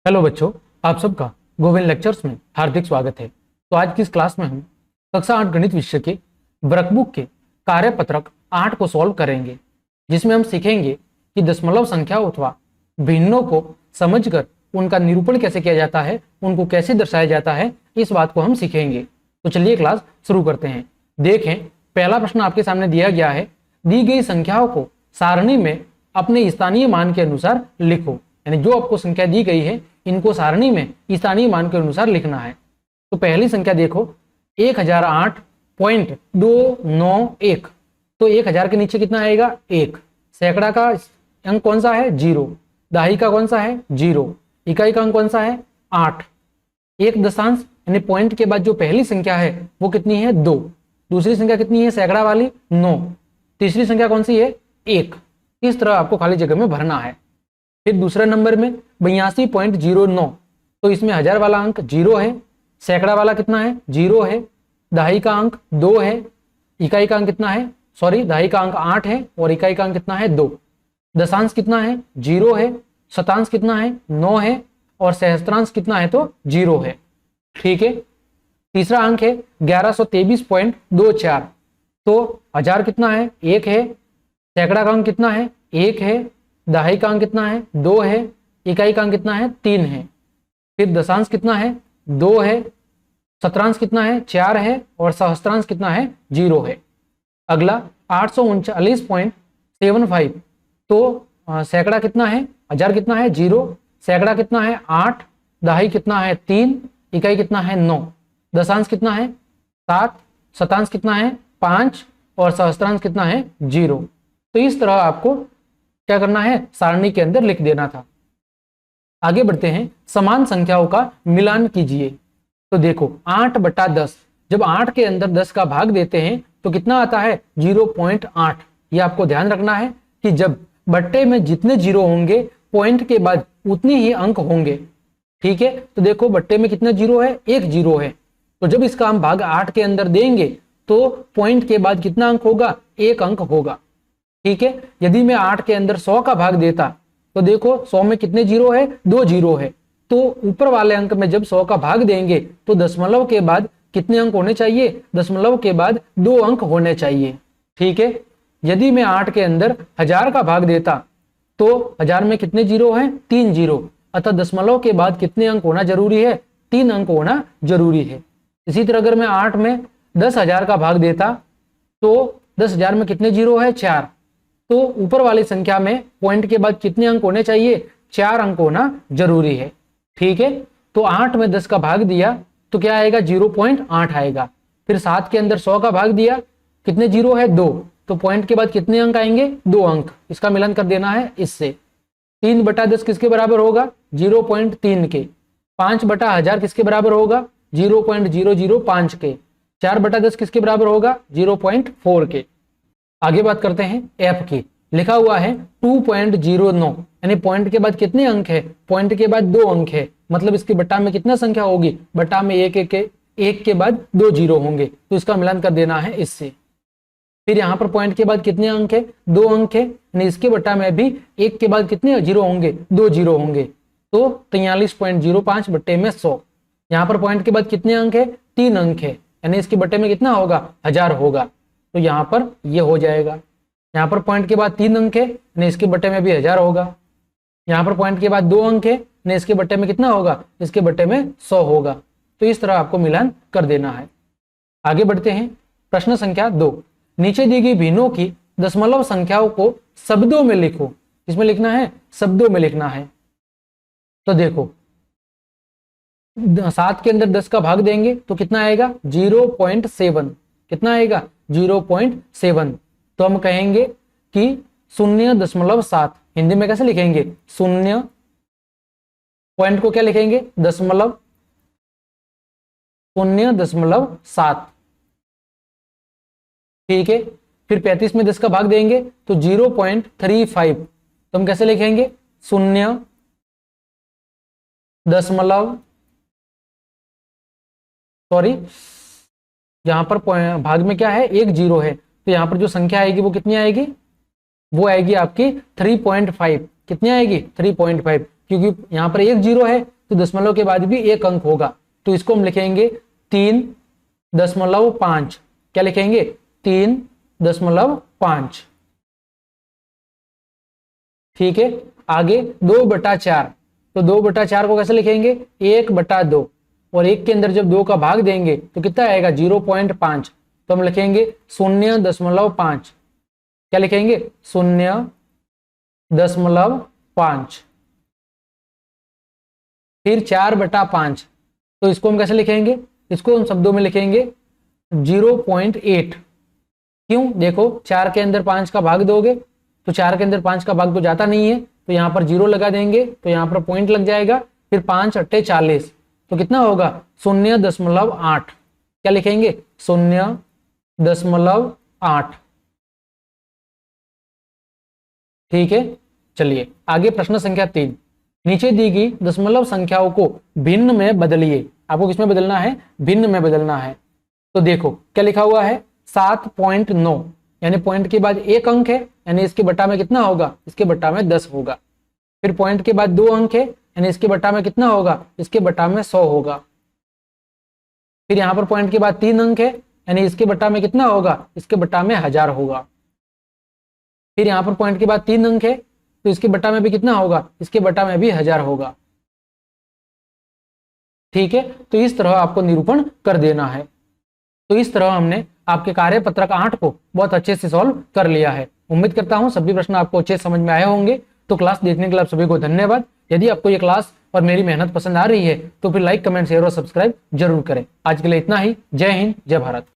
Hello बच्चों, आप सबका गोविंद लेक्चर्स में हार्दिक स्वागत है। तो आज की इस क्लास में हम कक्षा 8 गणित विषय के वर्कबुक के कार्यपत्रक 8 को सॉल्व करेंगे, जिसमें हम सीखेंगे कि दशमलव संख्याओं अथवा भिन्नों को समझकर उनका निरूपण कैसे किया जाता है, उनको कैसे दर्शाया जाता है, इस बात को हम सीखेंगे। तो चलिए क्लास शुरू करते हैं। देखें, पहला प्रश्न आपके सामने दिया गया है, दी गई संख्याओं को सारणी में अपने स्थानीय मान के अनुसार लिखो। यानी जो आपको संख्या दी गई है, इनको सारणी में स्थानीय मान के अनुसार लिखना है। तो पहली संख्या देखो, 1008.291। तो 1000 के नीचे कितना आएगा? 1। सैकड़ा का अंक कौन सा है? 0। दहाई का कौन सा है? 0। इकाई का अंक कौन सा है? 8। एक दशांश यानी पॉइंट के बाद जो पहली संख्या है वो कितनी है? 2। दूसरी संख्या कितनी है सैकड़ा वाली? 9। तीसरी संख्या कौन सी है? 1। इस तरह आपको खाली जगह में भरना है। फिर दूसरे नंबर में 82.09। तो इसमें 1000 वाला अंक 0 है, सैकड़ा वाला कितना है? 0 है, दहाई का अंक 2 है, इकाई का अंक कितना है? दहाई का अंक 8 है और इकाई का अंक कितना है? 2। दशांश कितना है? 0 है, शतांश कितना है? 9 है और सहस्त्रांश कितना है? तो 0 है। ठीक है। तीसरा अंक है 1123.24। तो 1000 कितना है? 1 है, सैकड़ा का अंक कितना है? 1 है, दहाई का अंक कितना है? 2 है, इकाई का अंक कितना है? 3 है। फिर दशांश कितना है? 2 है, शतांश कितना है? 4 है और सहस्त्रांश कितना है? 0 है। अगला 839.75। तो सैकड़ा कितना है? 1000 कितना है? 0। सैकड़ा कितना है? 8। दहाई कितना है? 3। इकाई कितना है? 9। दशांश कितना है? 7। शतांश कितना है? 5 और सहस्त्रांश कितना है? 0। तो इस तरह आपको क्या करना है? सारणी के अंदर लिख देना था। आगे बढ़ते हैं, समान संख्याओं का मिलान कीजिए। तो देखो 8/10, जब 8 के अंदर 10 का भाग देते हैं तो कितना आता है? 0.8। ये आपको ध्यान रखना है कि जब बट्टे में जितने जीरो होंगे, पॉइंट के बाद उतने ही अंक होंगे। ठीक है। तो देखो बट्टे में कितना जीरो है? 1 जीरो है। तो जब इसका हम भाग 8 के अंदर देंगे तो पॉइंट के बाद कितना अंक होगा? 1 अंक होगा। ठीक है। यदि मैं 8 के अंदर 100 का भाग देता तो देखो 100 में कितने जीरो है? 2 जीरो है। तो ऊपर वाले अंक में जब 100 का भाग देंगे तो दशमलव के बाद कितने अंक होने चाहिए? दशमलव के बाद 2 अंक होने चाहिए। ठीक है। यदि मैं 8 के अंदर 1000 का भाग देता तो 1000 में कितने जीरो है? 3 जीरो। अतः दशमलव के बाद कितने अंक होना जरूरी है? 3 अंक होना जरूरी है। इसी तरह अगर मैं 8 में 10,000 का भाग देता तो 10,000 में कितने जीरो है? 4। तो ऊपर वाली संख्या में पॉइंट के बाद कितने अंक होने चाहिए? 4 अंक होना जरूरी है। ठीक है। तो 8 में 10 का भाग दिया तो क्या आएगा? 0.8 आएगा। फिर 7 के अंदर 100 का भाग दिया, कितने जीरो है? 2। तो पॉइंट के बाद कितने अंक आएंगे? 2 अंक। इसका मिलन कर देना है इससे। 3/10 किसके बराबर होगा? 0.3 के। 5/1000 किसके बराबर होगा? 0.005 के। 4/10 किसके बराबर होगा? 0.4 के। आगे बात करते हैं एफ की। लिखा हुआ है 2.09, यानी पॉइंट के बाद कितने अंक है? पॉइंट के बाद 2 अंक है। मतलब इसके बट्टा में कितना संख्या होगी? बट्टा में 1 के बाद 2 जीरो होंगे। तो इसका मिलान कर देना है इससे। फिर यहाँ पर पॉइंट के बाद कितने अंक है? 2 अंक है, यानी इसके बट्टा में भी 1 के बाद कितने जीरो होंगे? 2 जीरो होंगे। तो 43.05 बट्टे में 100। यहाँ पर पॉइंट के बाद कितने अंक है? 3 अंक है, यानी इसके बट्टे में कितना होगा? 1000 होगा। तो यहाँ पर ये हो जाएगा। यहाँ पर पॉइंट के बाद 3 अंक है, यानी इसके बट्टे में भी 1000 होगा। यहाँ पर पॉइंट के बाद 2 अंक है, यानी इसके बट्टे में कितना होगा? इसके बट्टे में 100 होगा। तो इस तरह आपको मिलान कर देना है। आगे बढ़ते हैं, प्रश्न संख्या 2। नीचे दी गई भिन्नों की दशमलव संख्याओं को शब्दों में लिखो। इसमें लिखना है, शब्दों में लिखना है। तो देखो 7 के अंदर 10 का भाग देंगे तो कितना आएगा? 0.7। कितना आएगा? 0.7। तो हम कहेंगे कि 0.7। हिंदी में कैसे लिखेंगे? 0 पॉइंट को क्या लिखेंगे? दशमलव। 0.7। ठीक है। फिर 35 में 10 का भाग देंगे तो 0.35। तो हम कैसे लिखेंगे? 0 दशमलव, सॉरी, यहां पर भाग में क्या है? 1 जीरो है। तो यहां पर जो संख्या आएगी वो कितनी आएगी? वो आएगी आपकी 3.5। कितनी आएगी? 3.5, क्योंकि यहां पर 1 जीरो है तो दशमलव के बाद भी एक अंक होगा, तो इसको हम लिखेंगे 3.5। क्या लिखेंगे? 3.5। ठीक है, आगे 2/4, तो 2/4 को कैसे लिखेंगे? 1/2, और 1 के अंदर जब 2 का भाग देंगे तो कितना आएगा? 0.5, तो हम लिखेंगे 0.5। क्या लिखेंगे? 0.5। फिर 4/5, तो इसको हम कैसे लिखेंगे? इसको हम शब्दों में लिखेंगे 0.8। क्यों? देखो 4 के अंदर 5 का भाग दोगे तो 4 के अंदर 5 का भाग तो जाता नहीं है, तो यहाँ पर 0 लगा देंगे, तो यहाँ पर पॉइंट लग जाएगा। फिर 5 × 8 = 40, तो कितना होगा? 0.8। क्या लिखेंगे? 0.8। ठीक है, चलिए आगे प्रश्न संख्या 3। नीचे दी गई दशमलव संख्याओं को भिन्न में बदलिए। आपको किसमें बदलना है? भिन्न में बदलना है। तो देखो क्या लिखा हुआ है? 7.9, यानी पॉइंट के बाद एक अंक है, यानी इसके बटा में कितना होगा? इसके बटा में 10 होगा। फिर पॉइंट के बाद 2 अंक है, यानी इसके बटा में कितना होगा? इसके बटा में 100 होगा। फिर यहाँ पर पॉइंट के बाद 3 अंक है, यानी इसके बटा में कितना होगा? इसके बटा में 1000 होगा। फिर यहाँ पर पॉइंट के बाद 3 अंक है, तो इसके बटा में भी कितना होगा? इसके बटा में भी 1000 होगा। ठीक है, तो इस तरह आपको निरूपण कर देना है। तो इस तरह हमने आपके कार्यपत्रक 8 को बहुत अच्छे से सॉल्व कर लिया है। उम्मीद करता हूं सभी प्रश्न आपको अच्छे समझ में आए होंगे। तो क्लास देखने के लिए आप सभी को धन्यवाद। यदि आपको ये क्लास और मेरी मेहनत पसंद आ रही है तो फिर लाइक, कमेंट, शेयर और सब्सक्राइब जरूर करें। आज के लिए इतना ही। जय हिंद, जय भारत।